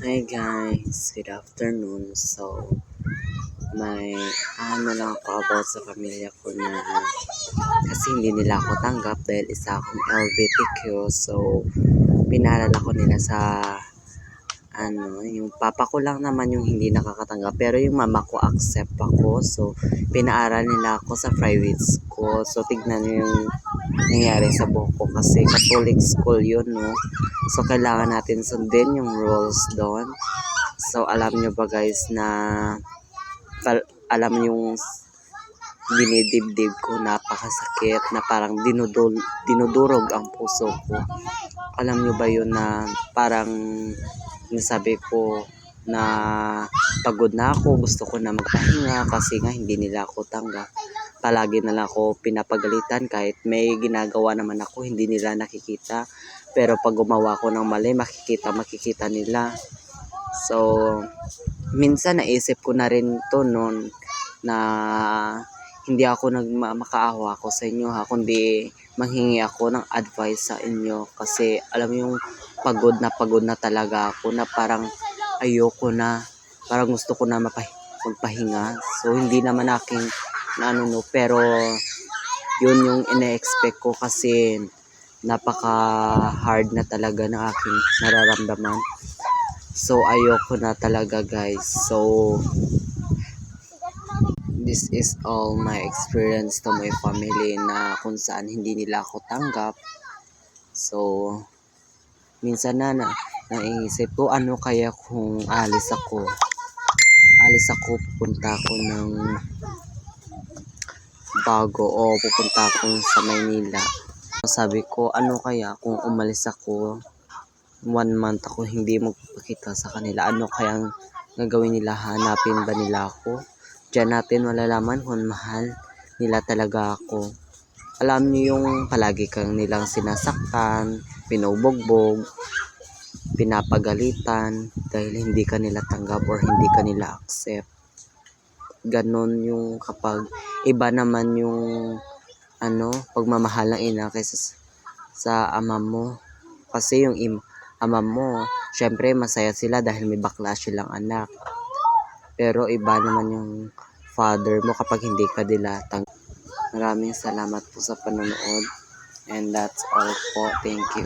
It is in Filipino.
Hi guys, good afternoon. So, may lang ako about sa pamilya ko na kasi hindi nila ako tanggap dahil isa akong LGBTQ. So, pinaalala ko nila sa yung papa ko lang naman yung hindi nakakatanggap pero yung mama ko accept ako. So, pinaaral nila ako sa private school. So, tignan nyo yung nangyari sa buhok ko kasi Catholic school yun, no? So, kailangan natin sundin yung rules doon. So, alam nyo ba guys na alam yung dinidibdib ko, napakasakit na parang dinudurog ang puso ko. Alam nyo ba yun na parang nasabi ko na pagod na ako, gusto ko na magpahinga kasi nga hindi nila ako tanggap. Palagi na lang ako pinapagalitan kahit may ginagawa naman ako, hindi nila nakikita. Pero pag gumawa ko ng mali, makikita nila. So, minsan naisip ko na rin to noon na hindi ako makaawa ako sa inyo ha, kundi manghingi ako ng advice sa inyo kasi alam mo yung pagod na talaga ako na parang ayoko na, parang gusto ko na magpahinga. So hindi naman aking pero yun yung ina-expect ko kasi napaka hard na talaga ng aking nararamdaman. So ayoko na talaga guys. So this is all my experience to my family na kung saan hindi nila ako tanggap. So minsan naisip ko ano kaya kung alis ako, pupunta ako ng Bago o pupunta ako sa Maynila. Sabi ko ano kaya kung umalis ako 1 month ako hindi magpakita sa kanila, ano kayang gagawin nila, hanapin ba nila ako? Diyan natin malalaman kung mahal nila talaga ako. Alam niyo yung palagi kang nilang sinasaktan, pinubugbog, pinapagalitan dahil hindi ka nila tanggap or hindi ka nila accept. Ganon yung kapag iba naman yung pagmamahal ng ina kaysa sa ama mo. Kasi yung ama mo, syempre masaya sila dahil may bakla silang anak. Pero iba naman yung father mo kapag hindi ka nila tanggap. Maraming salamat po sa panonood. And that's all po. Thank you.